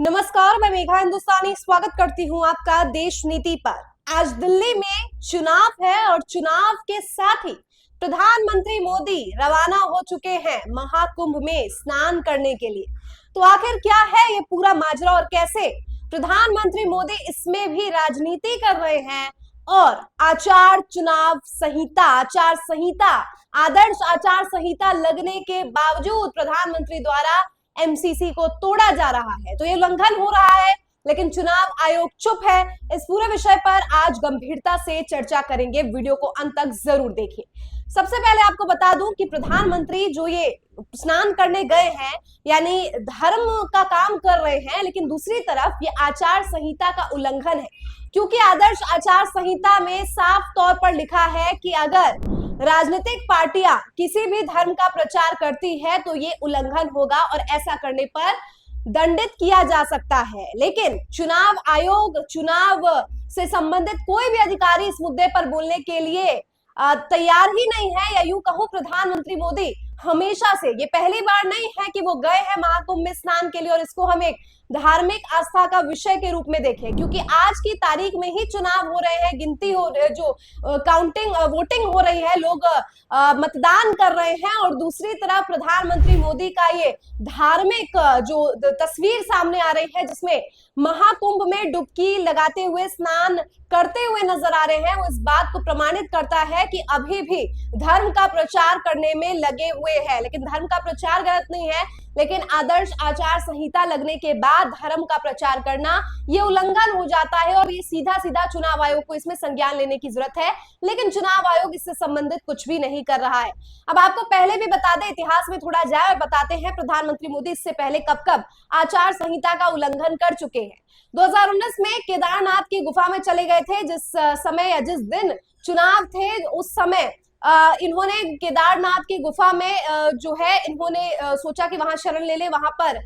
नमस्कार, मैं मेघा हिंदुस्तानी स्वागत करती हूं आपका देश नीति पर। आज दिल्ली में चुनाव है और चुनाव के साथ ही प्रधानमंत्री मोदी रवाना हो चुके हैं महाकुंभ में स्नान करने के लिए। तो आखिर क्या है ये पूरा माजरा और कैसे प्रधानमंत्री मोदी इसमें भी राजनीति कर रहे हैं और आचार संहिता आदर्श आचार संहिता लगने के बावजूद प्रधानमंत्री द्वारा एमसीसी को तोड़ा जा रहा है, तो ये उल्लंघन हो रहा है, लेकिन चुनाव आयोग चुप है। इस पूरे विषय पर आज गंभीरता से चर्चा करेंगे, वीडियो को अंत तक जरूर देखिए। सबसे पहले आपको बता दूं कि प्रधानमंत्री जो ये स्नान करने गए हैं यानी धर्म का काम कर रहे हैं, लेकिन दूसरी तरफ ये आचार संहिता का उल्लंघन है, क्योंकि आदर्श आचार संहिता में साफ तौर पर लिखा है कि अगर राजनीतिक पार्टियां किसी भी धर्म का प्रचार करती है तो ये उल्लंघन होगा और ऐसा करने पर दंडित किया जा सकता है। लेकिन चुनाव आयोग, चुनाव से संबंधित कोई भी अधिकारी इस मुद्दे पर बोलने के लिए तैयार ही नहीं है, या यूं कहूं प्रधानमंत्री मोदी हमेशा से, ये पहली बार नहीं है कि वो गए हैं महाकुंभ में स्नान के लिए और इसको हम एक धार्मिक आस्था का विषय के रूप में देखें, क्योंकि आज की तारीख में ही चुनाव हो रहे हैं, गिनती हो जो काउंटिंग वोटिंग हो रही है, लोग मतदान कर रहे हैं और दूसरी तरफ प्रधानमंत्री मोदी का ये धार्मिक जो तस्वीर सामने आ रही है जिसमें महाकुंभ में डुबकी लगाते हुए स्नान करते हुए नजर आ रहे हैं, वो इस बात को प्रमाणित करता है कि अभी भी धर्म का प्रचार करने में लगे हुए हैं। लेकिन धर्म का प्रचार गलत नहीं है, लेकिन आदर्श आचार संहिता लगने के बाद धर्म का प्रचार करना ये उल्लंघन हो जाता है और ये सीधा सीधा चुनाव आयोग को इसमें संज्ञान लेने की जरूरत है, लेकिन चुनाव आयोग इससे संबंधित कुछ भी नहीं कर रहा है। अब आपको पहले भी बता दें, इतिहास में थोड़ा जाए और बताते हैं प्रधानमंत्री मोदी इससे पहले कब कब आचार संहिता का उल्लंघन कर चुके हैं। 2019 में केदारनाथ की गुफा में चले गए थे, जिस समय या जिस दिन चुनाव थे उस समय इन्होंने केदारनाथ की गुफा में जो है इन्होंने सोचा कि वहां शरण ले ले, वहां पर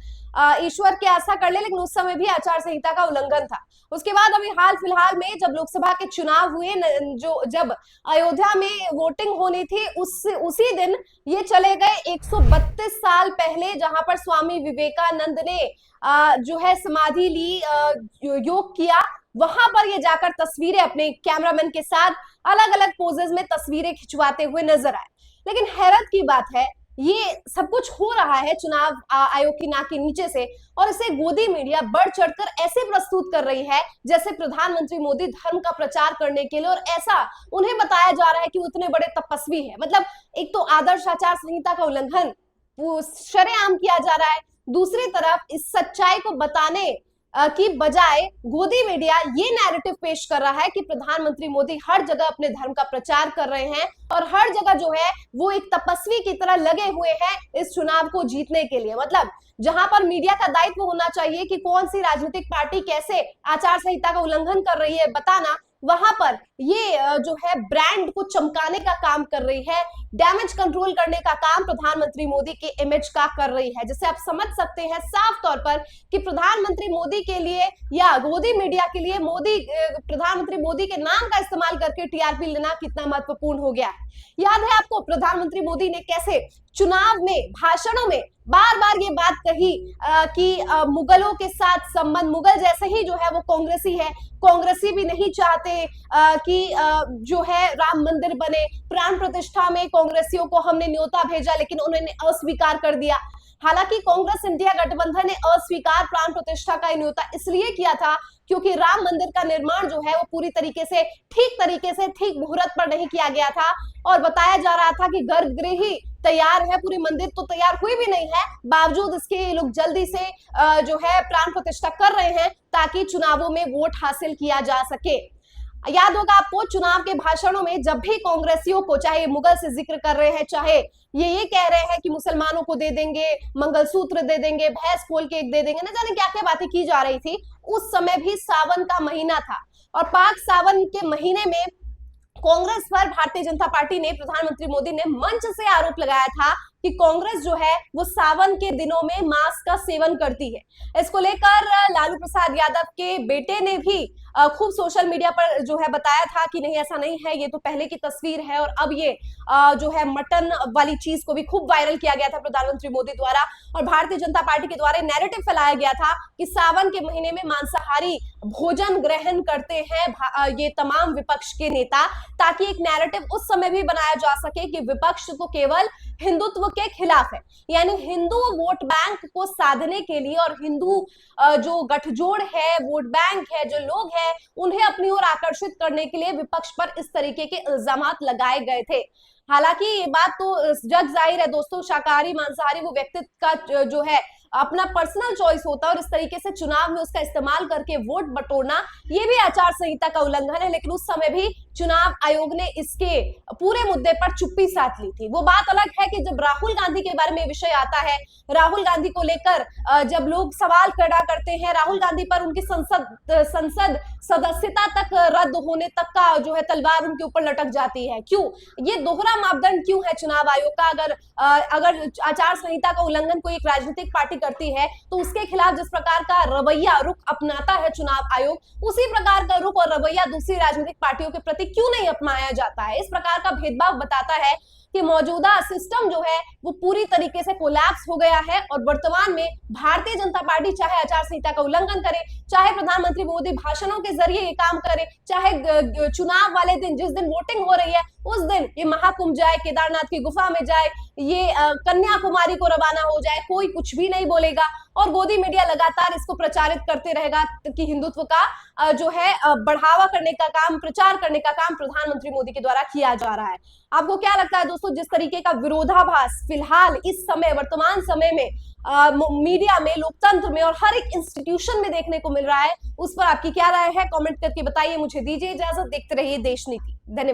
ईश्वर की आस्था कर ले, लेकिन उस समय भी आचार संहिता का उल्लंघन था। उसके बाद अभी हाल फिलहाल में जब लोकसभा के चुनाव हुए, जब अयोध्या में वोटिंग होनी थी, उसी दिन ये चले गए 132 साल पहले, जहां पर स्वामी विवेकानंद ने जो है समाधि ली, योग किया, वहां पर ये जाकर तस्वीरें अपने कैमरामैन के साथ अलग अलग पोजेस में तस्वीरें खिंचवाते हुए नजर आए। लेकिन हैरत की बात है, ये सब कुछ हो रहा है चुनाव आयोग की नाक के नीचे से, और इसे गोदी मीडिया बढ़ चढ़कर ऐसे प्रस्तुत कर रही है जैसे प्रधानमंत्री मोदी धर्म का प्रचार करने के लिए, और ऐसा उन्हें बताया जा रहा है कि वो इतने बड़े तपस्वी है। मतलब एक तो आदर्श आचार संहिता का उल्लंघन शरेआम किया जा रहा है, दूसरी तरफ इस सच्चाई को बताने की बजाय गोदी मीडिया ये नैरेटिव पेश कर रहा है कि प्रधानमंत्री मोदी हर जगह अपने धर्म का प्रचार कर रहे हैं और हर जगह जो है वो एक तपस्वी की तरह लगे हुए हैं इस चुनाव को जीतने के लिए। मतलब जहां पर मीडिया का दायित्व होना चाहिए कि कौन सी राजनीतिक पार्टी कैसे आचार संहिता का उल्लंघन कर रही है बताना, वहां पर ये जो है ब्रांड को चमकाने का काम कर रही है, डैमेज कंट्रोल करने का काम प्रधानमंत्री मोदी के इमेज का कर रही है। जिससे आप समझ सकते हैं साफ तौर पर कि प्रधानमंत्री मोदी के लिए या गोदी मीडिया के लिए प्रधानमंत्री मोदी के नाम का इस्तेमाल करके टीआरपी लेना कितना महत्वपूर्ण हो गया है। याद है आपको प्रधानमंत्री मोदी ने कैसे चुनाव में भाषणों में बार बार ये बात कही कि मुगलों के साथ संबंध, मुगल जैसे ही जो है वो कांग्रेसी है, कांग्रेसी भी नहीं चाहते कि जो है राम मंदिर बने, प्राण प्रतिष्ठा में कांग्रेसियों को हमने न्योता भेजा लेकिन उन्होंने अस्वीकार कर दिया। हालांकि कांग्रेस इंडिया गठबंधन ने अस्वीकार प्राण प्रतिष्ठा का न्योता इसलिए किया था क्योंकि राम मंदिर का निर्माण जो है वो पूरी तरीके से ठीक मुहूर्त पर नहीं किया गया था, और बताया जा रहा था कि गर्भगृह ही तैयार है, पूरी मंदिर तो तैयार हुई भी नहीं है, बावजूद इसके ये लोग जल्दी से जो है प्राण प्रतिष्ठा कर रहे हैं ताकि चुनावों में वोट हासिल किया जा सके। याद होगा आपको चुनाव के भाषणों में जब भी कांग्रेसियों को, चाहे मुगल से जिक्र कर रहे हैं, चाहे ये कह रहे हैं कि मुसलमानों को दे देंगे, मंगलसूत्र दे देंगे, भैंस खोल के दे देंगे, न जाने क्या क्या बातें की जा रही थी। उस समय भी सावन का महीना था और पाक सावन के महीने में कांग्रेस पर भारतीय जनता पार्टी ने, प्रधानमंत्री मोदी ने मंच से आरोप लगाया था कि कांग्रेस जो है वो सावन के दिनों में मांस का सेवन करती है। इसको लेकर लालू प्रसाद यादव के बेटे ने भी खूब सोशल मीडिया पर जो है बताया था कि नहीं ऐसा नहीं है, ये तो पहले की तस्वीर है। और अब ये जो है मटन वाली चीज को भी खूब वायरल किया गया था प्रधानमंत्री मोदी द्वारा, और भारतीय जनता पार्टी के द्वारा नैरेटिव फैलाया गया था कि सावन के महीने में मांसाहारी भोजन ग्रहण करते हैं ये तमाम विपक्ष के नेता, ताकि एक नैरेटिव उस समय भी बनाया जा सके कि विपक्ष तो केवल हिंदुत्व के खिलाफ है, यानी हिंदू वोट बैंक को साधने के लिए और हिंदू जो गठजोड़ है, वोट बैंक है, जो लोग हैं उन्हें अपनी ओर आकर्षित करने के लिए विपक्ष पर इस तरीके के इल्जामात लगाए गए थे। हालांकि ये बात तो जग जाहिर है दोस्तों, शाकाहारी मांसाहारी वो व्यक्तित्व का जो है अपना पर्सनल चॉइस होता है, और इस तरीके से चुनाव में उसका इस्तेमाल करके वोट बटोरना ये भी आचार संहिता का उल्लंघन है। लेकिन उस समय भी चुनाव आयोग ने इसके पूरे मुद्दे पर चुप्पी साध ली थी। वो बात अलग है कि जब राहुल गांधी के बारे में विषय आता है, राहुल गांधी को लेकर जब लोग सवाल खड़ा करते हैं, राहुल गांधी पर उनकी संसद सदस्यता तक रद्द होने तक का जो है तलवार उनके ऊपर लटक जाती है। क्यों? ये दोहरा मापदंड क्यों है चुनाव आयोग का? अगर आचार संहिता का उल्लंघन कोई एक राजनीतिक पार्टी करती है तो उसके खिलाफ जिस प्रकार का रवैया रुख अपनाता है चुनाव आयोग, उसी प्रकार का रुख और रवैया दूसरी राजनीतिक पार्टियों के प्रति क्यों नहीं अपनाया जाता है? इस प्रकार का भेदभाव बताता है कि मौजूदा सिस्टम जो है वो पूरी तरीके से कोलैप्स हो गया है। और वर्तमान में भारतीय जनता पार्टी चाहे आचार संहिता का उल्लंघन करे, चाहे प्रधानमंत्री मोदी भाषणों के जरिए ये काम करे, चाहे चुनाव वाले दिन जिस दिन वोटिंग हो रही है उस दिन ये महाकुंभ जाए, केदारनाथ की गुफा में जाए, ये कन्याकुमारी को रवाना हो जाए, कोई कुछ भी नहीं बोलेगा। और गोदी मीडिया लगातार इसको प्रचारित करते रहेगा कि हिंदुत्व का जो है बढ़ावा करने का काम, प्रचार करने का काम प्रधानमंत्री मोदी के द्वारा किया जा रहा है। आपको क्या लगता है दोस्तों, जिस तरीके का विरोधाभास फिलहाल इस समय वर्तमान समय में मीडिया में, लोकतंत्र में और हर एक इंस्टीट्यूशन में देखने को मिल रहा है, उस पर आपकी क्या राय है? कमेंट करके बताइए। मुझे दीजिए इजाजत, देखते रहिए देश नीति। धन्यवाद।